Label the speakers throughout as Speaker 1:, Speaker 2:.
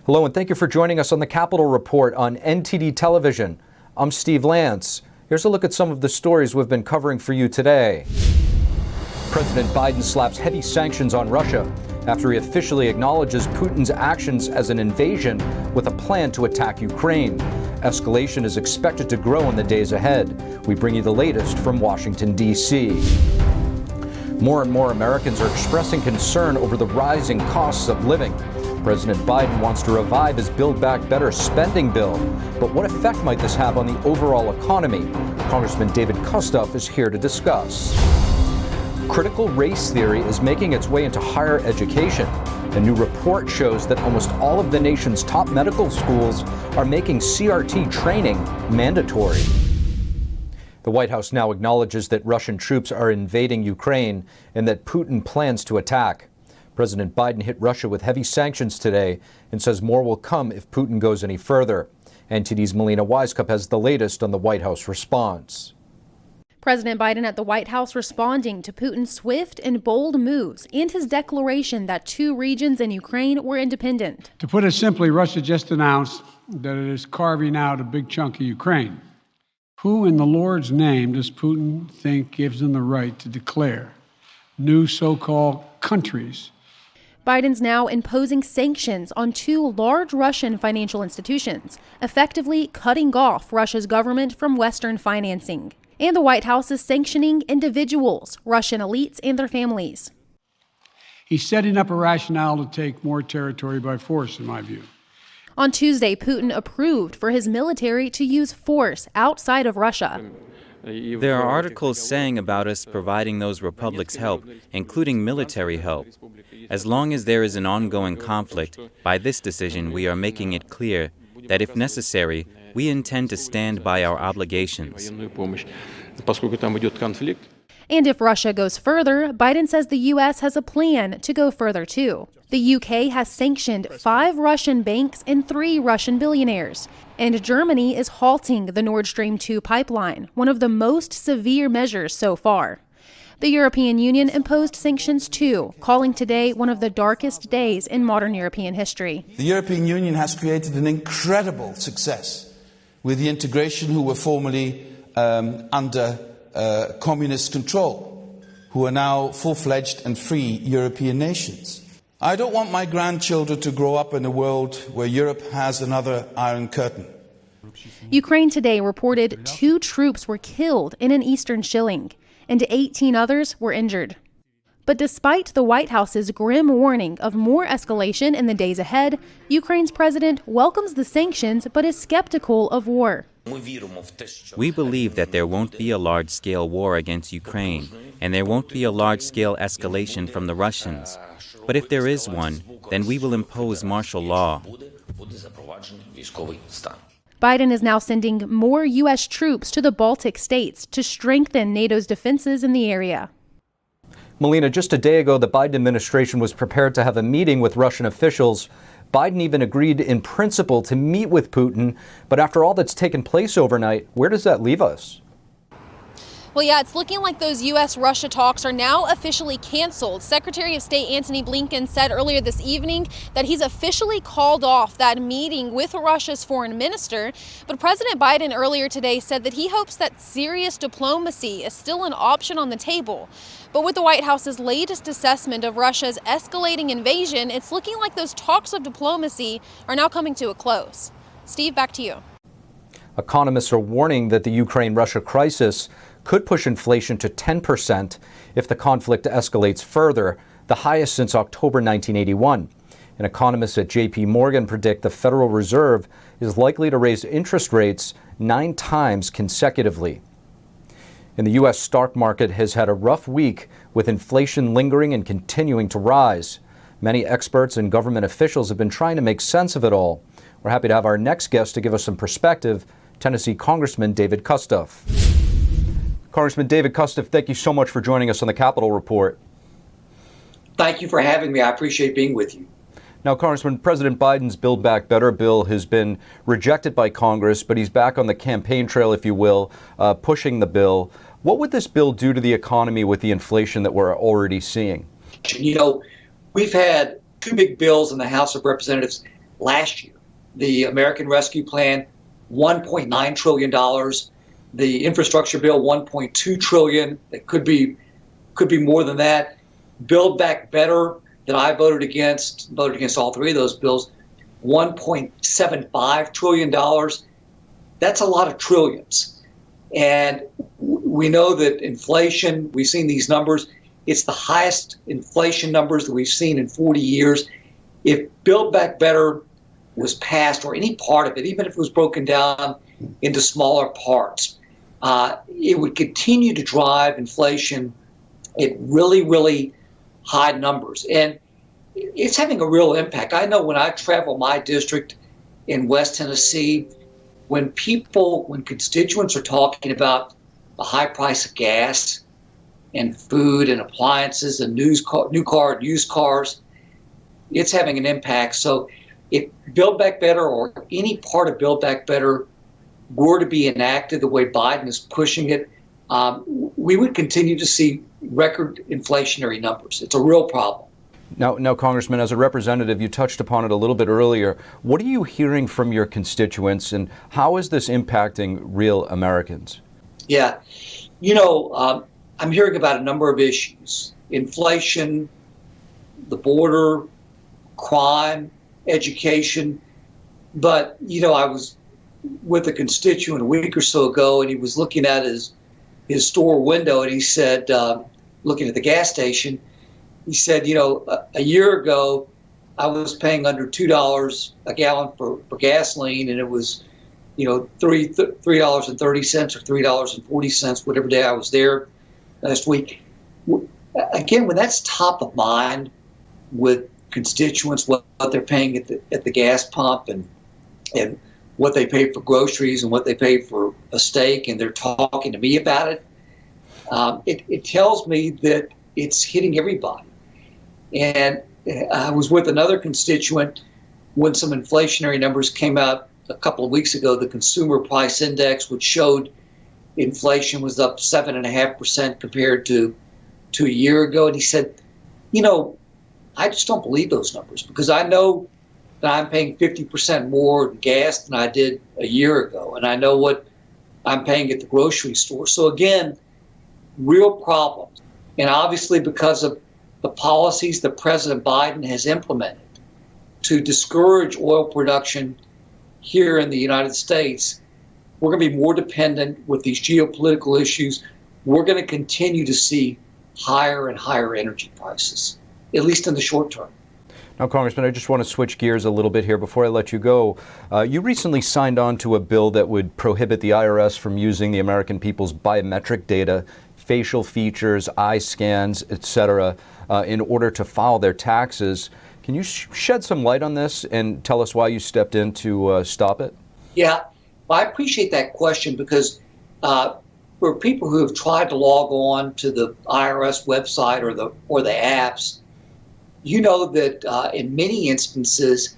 Speaker 1: Hello, and thank you for joining us on the Capitol Report on NTD television. I'm Steve Lance. Here's a look at some of the stories we've been covering for you today. President Biden slaps heavy sanctions on Russia after he officially acknowledges Putin's actions as an invasion with a plan to attack Ukraine. Escalation is expected to grow in the days ahead. We bring you the latest from Washington, D.C. More and more Americans are expressing concern over the rising costs of living. President Biden wants to revive his Build Back Better spending bill. But what effect might this have on the overall economy? Congressman David Kustoff is here to discuss. Critical race theory is making its way into higher education. A new report shows that almost all of the nation's top medical schools are making CRT training mandatory. The White House now acknowledges that Russian troops are invading Ukraine and that Putin plans to attack. President Biden hit Russia with heavy sanctions today and says more will come if Putin goes any further. NTD's Melina Wisecup has the latest on the White House response.
Speaker 2: President Biden at the White House responding to Putin's swift and bold moves and his declaration that 2 regions in Ukraine were independent.
Speaker 3: To put it simply, Russia just announced that it is carving out a big chunk of Ukraine. Who in the Lord's name does Putin think gives him the right to declare new so-called countries?
Speaker 2: Biden's now imposing sanctions on 2 large Russian financial institutions, effectively cutting off Russia's government from Western financing. And the White House is sanctioning individuals, Russian elites and their families.
Speaker 3: He's setting up a rationale to take more territory by force, in my view.
Speaker 2: On Tuesday, Putin approved for his military to use force outside of Russia.
Speaker 4: There are articles saying about us providing those republics help, including military help. As long as there is an ongoing conflict, by this decision we are making it clear that if necessary, we intend to stand by our obligations.
Speaker 2: And if Russia goes further, Biden says the U.S. has a plan to go further too. The U.K. has sanctioned 5 Russian banks and 3 Russian billionaires. And Germany is halting the Nord Stream 2 pipeline, one of the most severe measures so far. The European Union imposed sanctions too, calling today one of the darkest days in modern European history.
Speaker 5: The European Union has created an incredible success with the integration who were formerly under communist control, who are now full-fledged and free European nations. I don't want my grandchildren to grow up in a world where Europe has another Iron Curtain.
Speaker 2: Ukraine today reported 2 troops were killed in an eastern shelling, and 18 others were injured. But despite the White House's grim warning of more escalation in the days ahead, Ukraine's president welcomes the sanctions but is skeptical of war.
Speaker 4: We believe that there won't be a large-scale war against Ukraine, and there won't be a large-scale escalation from the Russians. But if there is one, then we will impose martial law.
Speaker 2: Biden is now sending more U.S. troops to the Baltic states to strengthen NATO's defenses in the area.
Speaker 1: Melina, just a day ago, the Biden administration was prepared to have a meeting with Russian officials. Biden even agreed in principle to meet with Putin. But after all that's taken place overnight, where does that leave us?
Speaker 2: Well, yeah, it's looking like those U.S.-Russia talks are now officially canceled. Secretary of State Antony Blinken said earlier this evening that he's officially called off that meeting with Russia's foreign minister. But President Biden earlier today said that he hopes that serious diplomacy is still an option on the table. But with the White House's latest assessment of Russia's escalating invasion, it's looking like those talks of diplomacy are now coming to a close. Steve, back to you.
Speaker 1: Economists are warning that the Ukraine-Russia crisis could push inflation to 10% if the conflict escalates further, the highest since October 1981. And economists at J.P. Morgan predict the Federal Reserve is likely to raise interest rates 9 times consecutively. And the U.S. stock market has had a rough week with inflation lingering and continuing to rise. Many experts and government officials have been trying to make sense of it all. We're happy to have our next guest to give us some perspective, Tennessee Congressman David Kustoff. Congressman David Kustoff, thank you so much for joining us on the Capitol Report.
Speaker 6: Thank you for having me. I appreciate being with you.
Speaker 1: Now, Congressman, President Biden's Build Back Better bill has been rejected by Congress, but he's back on the campaign trail, if you will, pushing the bill. What would this bill do to the economy with the inflation that we're already seeing?
Speaker 6: You know, we've had 2 big bills in the House of Representatives last year. The American Rescue Plan, $1.9 trillion. The infrastructure bill, $1.2 trillion. It could be more than that. Build Back Better, that I voted against all three of those bills, $1.75 trillion. That's a lot of trillions. And we know that inflation, we've seen these numbers, it's the highest inflation numbers that we've seen in 40 years. If Build Back Better was passed, or any part of it, even if it was broken down into smaller parts, it would continue to drive inflation at really, really high numbers. And it's having a real impact. I know when I travel my district in West Tennessee, when constituents are talking about the high price of gas and food and appliances and used cars, it's having an impact. So if Build Back Better, or any part of Build Back Better, were to be enacted the way Biden is pushing it, we would continue to see record inflationary numbers. It's a real problem.
Speaker 1: Now, Congressman, as a representative, you touched upon it a little bit earlier. What are you hearing from your constituents, and how is this impacting real Americans?
Speaker 6: Yeah, I'm hearing about a number of issues: inflation, the border, crime, education. But, I was with a constituent a week or so ago, and he was looking at his store window, and he said, looking at the gas station, he said, a year ago, I was paying under $2 a gallon for gasoline, and it was, $3.30 or $3.40, whatever day I was there last week. Again, when that's top of mind with constituents, what they're paying at the gas pump, and what they pay for groceries and what they pay for a steak, and they're talking to me about it, it tells me that it's hitting everybody. And I was with another constituent when some inflationary numbers came out a couple of weeks ago, the Consumer Price Index, which showed inflation was up 7.5% compared to a year ago. And he said, I just don't believe those numbers, because I know that I'm paying 50% more in gas than I did a year ago. And I know what I'm paying at the grocery store. So again, real problems. And obviously, because of the policies that President Biden has implemented to discourage oil production here in the United States, we're going to be more dependent with these geopolitical issues. We're going to continue to see higher and higher energy prices, at least in the short term.
Speaker 1: Now, Congressman, I just want to switch gears a little bit here before I let you go. You recently signed on to a bill that would prohibit the IRS from using the American people's biometric data, facial features, eye scans, etc., in order to file their taxes. Can you shed some light on this and tell us why you stepped in to stop it?
Speaker 6: Yeah, well, I appreciate that question, because for people who have tried to log on to the IRS website or the apps, you know that in many instances,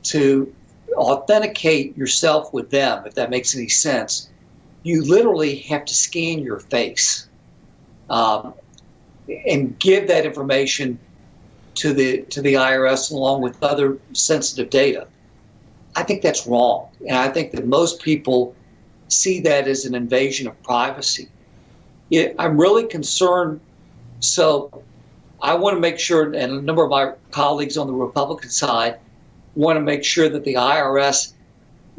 Speaker 6: to authenticate yourself with them, if that makes any sense, you literally have to scan your face and give that information to the IRS along with other sensitive data. I think that's wrong, and I think that most people see that as an invasion of privacy. I'm really concerned. So I want to make sure, and a number of my colleagues on the Republican side want to make sure that the IRS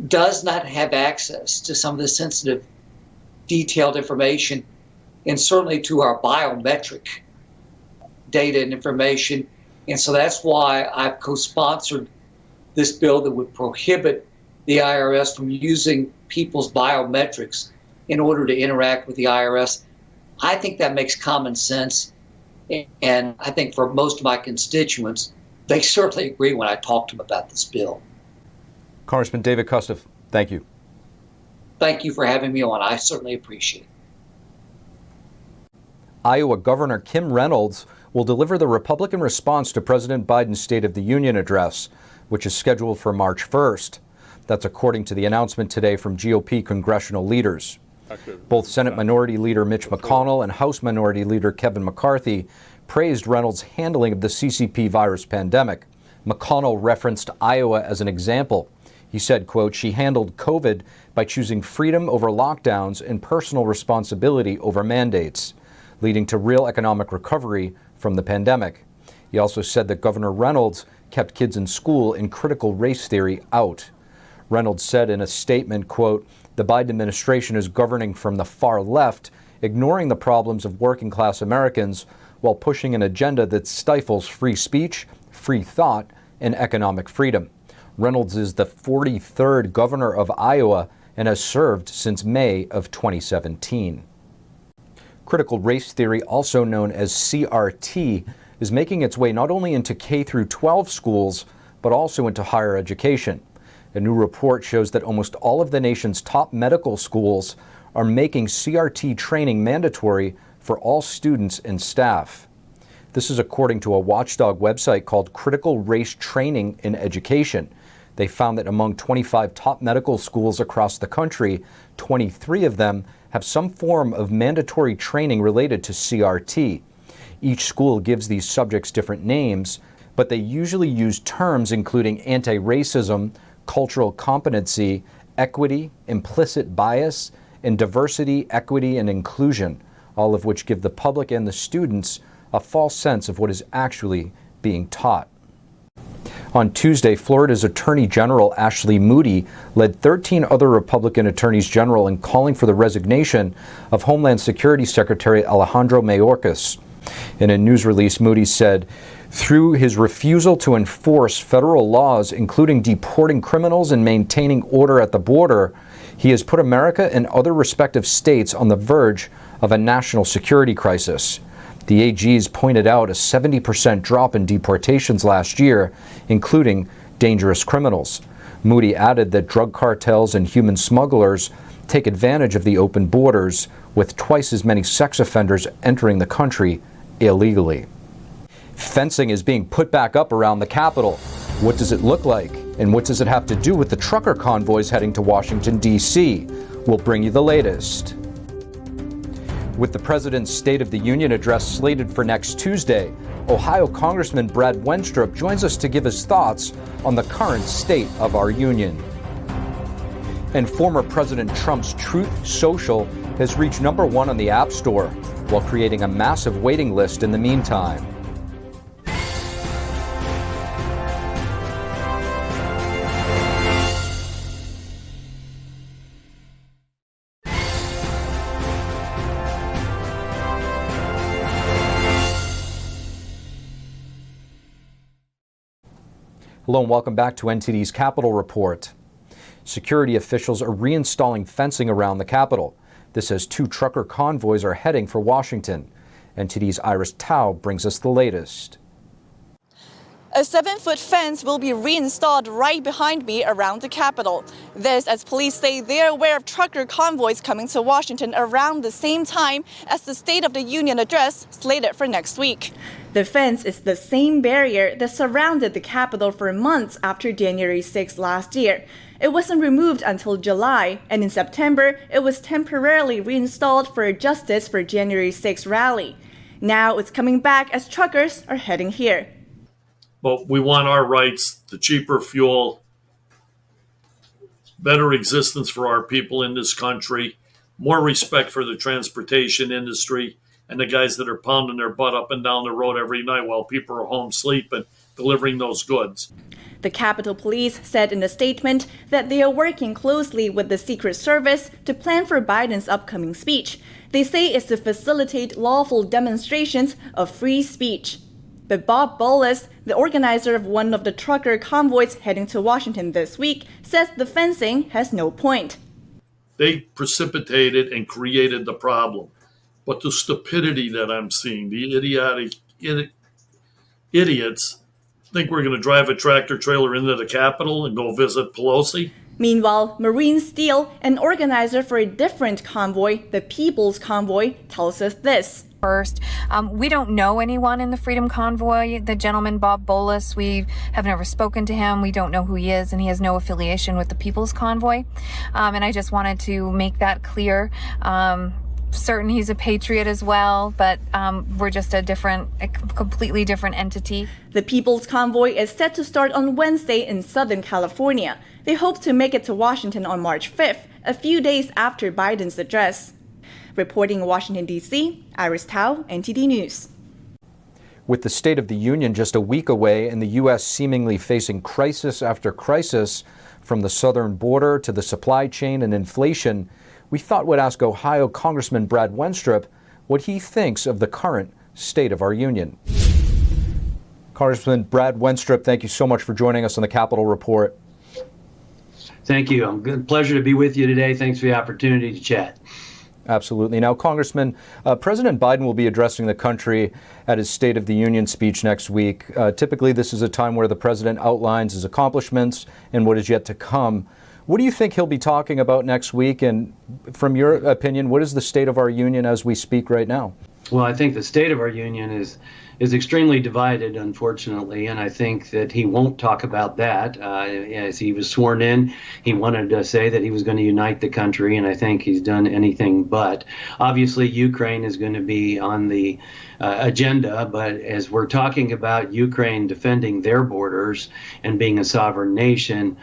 Speaker 6: does not have access to some of the sensitive, detailed information, and certainly to our biometric data and information. And so that's why I've co-sponsored this bill that would prohibit the IRS from using people's biometrics in order to interact with the IRS. I think that makes common sense. And I think for most of my constituents, they certainly agree when I talk to them about this bill.
Speaker 1: Congressman David Kustoff, thank you.
Speaker 6: Thank you for having me on. I certainly appreciate it.
Speaker 1: Iowa Governor Kim Reynolds will deliver the Republican response to President Biden's State of the Union address, which is scheduled for March 1st. That's according to the announcement today from GOP congressional leaders. Both Senate Minority Leader Mitch McConnell and House Minority Leader Kevin McCarthy praised Reynolds' handling of the CCP virus pandemic. McConnell referenced Iowa as an example. He said, quote, "She handled COVID by choosing freedom over lockdowns and personal responsibility over mandates, leading to real economic recovery from the pandemic." He also said that Governor Reynolds kept kids in school and critical race theory out. Reynolds said in a statement, quote, "The Biden administration is governing from the far left, ignoring the problems of working class Americans while pushing an agenda that stifles free speech, free thought, and economic freedom." Reynolds is the 43rd governor of Iowa and has served since May of 2017. Critical race theory, also known as CRT, is making its way not only into K through 12 schools, but also into higher education. A new report shows that almost all of the nation's top medical schools are making CRT training mandatory for all students and staff. This is according to a watchdog website called Critical Race Training in Education. They found that among 25 top medical schools across the country, 23 of them have some form of mandatory training related to CRT. Each school gives these subjects different names, but they usually use terms including anti-racism, cultural competency, equity, implicit bias, and diversity, equity, and inclusion, all of which give the public and the students a false sense of what is actually being taught. On Tuesday, Florida's Attorney General Ashley Moody led 13 other Republican attorneys general in calling for the resignation of Homeland Security Secretary Alejandro Mayorkas. In a news release, Moody said, "Through his refusal to enforce federal laws, including deporting criminals and maintaining order at the border, he has put America and other respective states on the verge of a national security crisis." The AGs pointed out a 70% drop in deportations last year, including dangerous criminals. Moody added that drug cartels and human smugglers take advantage of the open borders, with twice as many sex offenders entering the country illegally. Fencing is being put back up around the Capitol. What does it look like? And what does it have to do with the trucker convoys heading to Washington, D.C.? We'll bring you the latest. With the President's State of the Union address slated for next Tuesday, Ohio Congressman Brad Wenstrup joins us to give his thoughts on the current state of our union. And former President Trump's Truth Social has reached #1 on the App Store, while creating a massive waiting list in the meantime. Hello and welcome back to NTD's Capitol Report. Security officials are reinstalling fencing around the Capitol. This as 2 trucker convoys are heading for Washington. NTD's Iris Tao brings us the latest.
Speaker 7: A 7-foot fence will be reinstalled right behind me around the Capitol. This as police say they are aware of trucker convoys coming to Washington around the same time as the State of the Union address slated for next week. The fence is the same barrier that surrounded the Capitol for months after January 6 last year. It wasn't removed until July, and in September, it was temporarily reinstalled for a Justice for January 6 rally. Now it's coming back as truckers are heading here.
Speaker 8: But we want our rights, the cheaper fuel, better existence for our people in this country, more respect for the transportation industry and the guys that are pounding their butt up and down the road every night while people are home sleeping, delivering those goods.
Speaker 7: The Capitol Police said in a statement that they are working closely with the Secret Service to plan for Biden's upcoming speech. They say it's to facilitate lawful demonstrations of free speech. But Bob Bullis, the organizer of one of the trucker convoys heading to Washington this week, says the fencing has no point.
Speaker 8: They precipitated and created the problem. But the stupidity that I'm seeing, the idiotic idiots think we're going to drive a tractor trailer into the Capitol and go visit Pelosi.
Speaker 7: Meanwhile, Maureen Steele, an organizer for a different convoy, the People's Convoy, tells us this.
Speaker 9: First, we don't know anyone in the Freedom Convoy. The gentleman, Bob Bullis, we have never spoken to him. We don't know who he is, and he has no affiliation with the People's Convoy. And I just wanted to make that clear. certain he's a patriot as well, but we're just a completely different entity.
Speaker 7: The People's Convoy is set to start on Wednesday in Southern California. They hope to make it to Washington on March 5th, a few days after Biden's address. Reporting in Washington, D.C., Iris Tao, NTD News.
Speaker 1: With the State of the Union just a week away and the U.S. seemingly facing crisis after crisis, from the southern border to the supply chain and inflation, we thought we'd ask Ohio Congressman Brad Wenstrup what he thinks of the current state of our union. Congressman Brad Wenstrup, thank you so much for joining us on the Capitol Report.
Speaker 10: Thank you. Good pleasure to be with you today. Thanks for the opportunity to chat.
Speaker 1: Absolutely. Now, Congressman, President Biden will be addressing the country at his State of the Union speech next week. Typically, this is a time where the president outlines his accomplishments and what is yet to come. What do you think he'll be talking about next week? And from your opinion, what is the state of our union as we speak right now?
Speaker 10: Well, I think the state of our union is extremely divided, unfortunately, and I think that he won't talk about that. As he was sworn in, he wanted to say that he was going to unite the country, and I think he's done anything but. Obviously, Ukraine is going to be on the agenda, but as we're talking about Ukraine defending their borders and being a sovereign nation,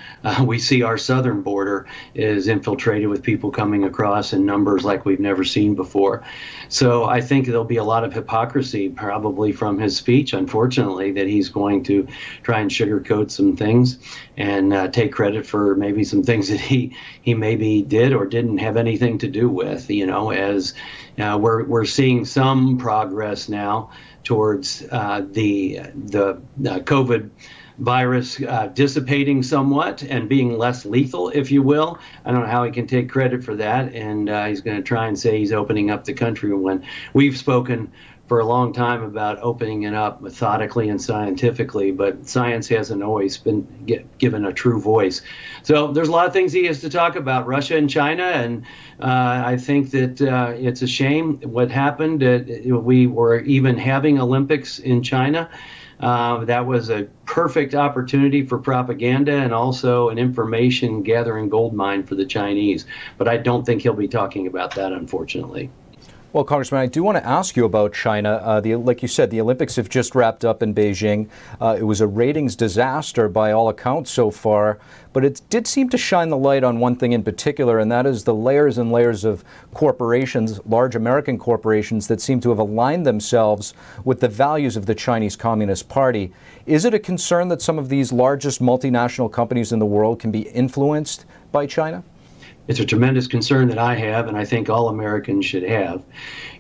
Speaker 10: we see our southern border is infiltrated with people coming across in numbers like we've never seen before. So I think there'll be a lot of hypocrisy probably from his speech, unfortunately, that he's going to try and sugarcoat some things and take credit for maybe some things that he maybe did or didn't have anything to do with, as we're seeing some progress now towards the COVID virus dissipating somewhat and being less lethal, if you will. I don't know how he can take credit for that, and he's going to try and say he's opening up the country when we've spoken for a long time about opening it up methodically and scientifically, but science hasn't always been given a true voice. So there's a lot of things he has to talk about, Russia and China, and I think that it's a shame what happened. We were even having Olympics in China. That was a perfect opportunity for propaganda and also an information gathering goldmine for the Chinese. But I don't think he'll be talking about that, unfortunately.
Speaker 1: Well, Congressman, I do want to ask you about China. Like you said, the Olympics have just wrapped up in Beijing. It was a ratings disaster by all accounts so far, but it did seem to shine the light on one thing in particular, and that is the layers and layers of corporations, large American corporations, that seem to have aligned themselves with the values of the Chinese Communist Party. Is it a concern that some of these largest multinational companies in the world can be influenced by China?
Speaker 10: It's a tremendous concern that I have, and I think all Americans should have.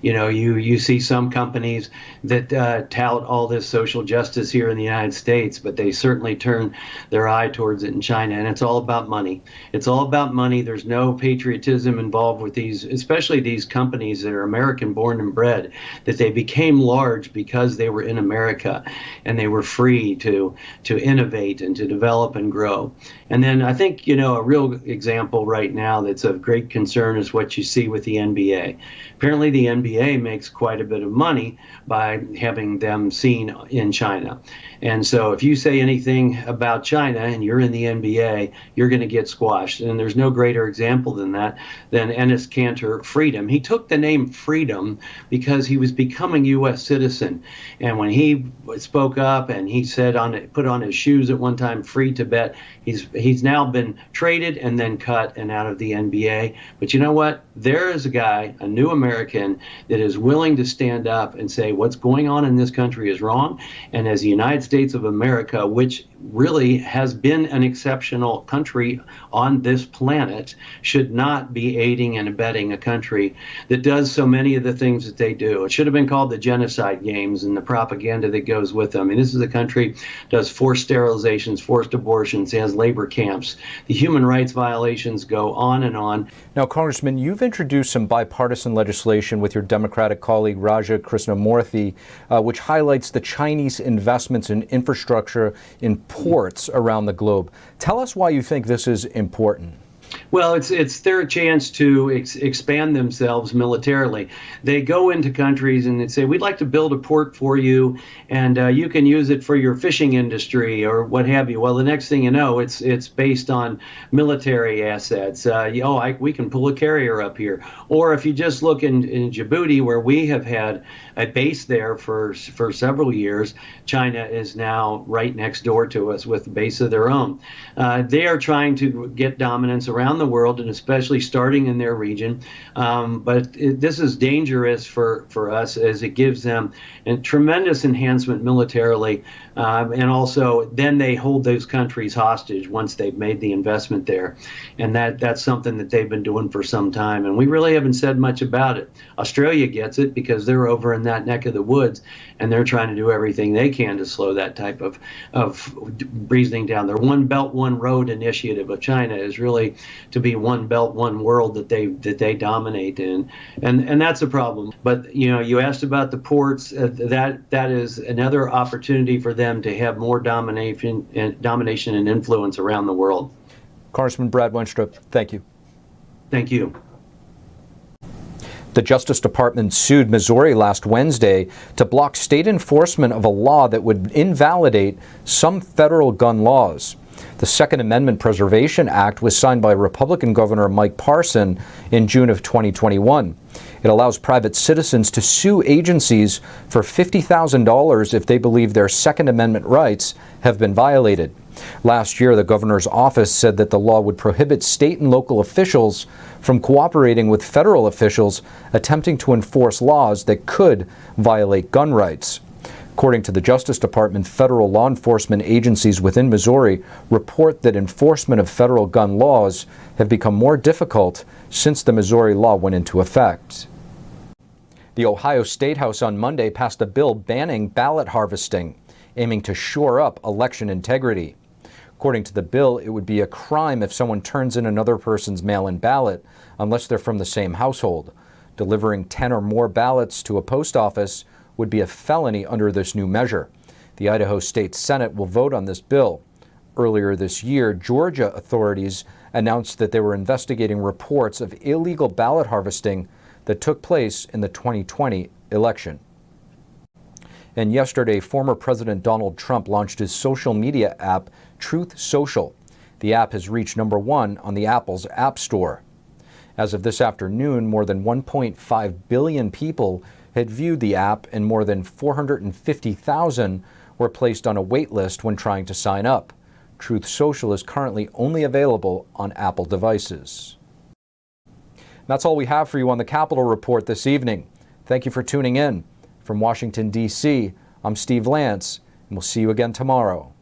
Speaker 10: You see some companies that tout all this social justice here in the United States, but they certainly turn their eye towards it in China, and it's all about money. It's all about money. There's no patriotism involved with these, especially these companies that are American born and bred, that they became large because they were in America and they were free to innovate and to develop and grow. And then I think, a real example right now that's of great concern is what you see with the NBA. Apparently the NBA makes quite a bit of money by having them seen in China. And so if you say anything about China and you're in the NBA, you're going to get squashed. And there's no greater example than that than Enes Kanter Freedom. He took the name Freedom because he was becoming U.S. citizen. And when he spoke up and he said put on his shoes at one time, free Tibet, he's now been traded and then cut and out of the NBA. But you know what? There is a guy, a new American, that is willing to stand up and say what's going on in this country is wrong. And as the United States of America, which really has been an exceptional country on this planet, should not be aiding and abetting a country that does so many of the things that they do. It should have been called the genocide games and the propaganda that goes with them. I mean, this is a country that does forced sterilizations, forced abortions, has labor camps. The human rights violations go on and on.
Speaker 1: Now, Congressman, you've introduced some bipartisan legislation with your Democratic colleague Raja Krishnamoorthy, which highlights the Chinese investments in infrastructure in ports around the globe. Tell us why you think this is important.
Speaker 10: Well, it's their chance to expand themselves militarily. They go into countries and they say, "We'd like to build a port for you, and you can use it for your fishing industry or what have you." Well, the next thing you know, it's based on military assets. We can pull a carrier up here. Or if you just look in Djibouti, where we have had a base there for several years, China is now right next door to us with a base of their own. They are trying to get dominance around the world, and especially starting in their region. But this is dangerous for us, as it gives them a tremendous enhancement militarily. And also, then they hold those countries hostage once they've made the investment there. And that's something that they've been doing for some time. And we really haven't said much about it. Australia gets it because they're over in that neck of the woods, and they're trying to do everything they can to slow that type of breezing down. Their One Belt, One Road initiative of China is really to be one belt, one world that they dominate in. And that's a problem. But, you asked about the ports. That is another opportunity for them to have more domination and influence around the world.
Speaker 1: Congressman Brad Wenstrup, thank you.
Speaker 10: Thank you.
Speaker 1: The Justice Department sued Missouri last Wednesday to block state enforcement of a law that would invalidate some federal gun laws. The Second Amendment Preservation Act was signed by Republican Governor Mike Parson in June of 2021. It allows private citizens to sue agencies for $50,000 if they believe their Second Amendment rights have been violated. Last year, the governor's office said that the law would prohibit state and local officials from cooperating with federal officials attempting to enforce laws that could violate gun rights. According to the Justice Department, federal law enforcement agencies within Missouri report that enforcement of federal gun laws have become more difficult since the Missouri law went into effect. The Ohio State House on Monday passed a bill banning ballot harvesting, aiming to shore up election integrity. According to the bill, it would be a crime if someone turns in another person's mail-in ballot unless they're from the same household. Delivering 10 or more ballots to a post office would be a felony under this new measure. The Idaho State Senate will vote on this bill. Earlier this year, Georgia authorities announced that they were investigating reports of illegal ballot harvesting that took place in the 2020 election. And yesterday, former President Donald Trump launched his social media app, Truth Social. The app has reached #1 on the Apple's App Store. As of this afternoon, more than 1.5 billion people had viewed the app, and more than 450,000 were placed on a wait list when trying to sign up. Truth Social is currently only available on Apple devices. That's all we have for you on the Capitol Report this evening. Thank you for tuning in. From Washington, D.C., I'm Steve Lance, and we'll see you again tomorrow.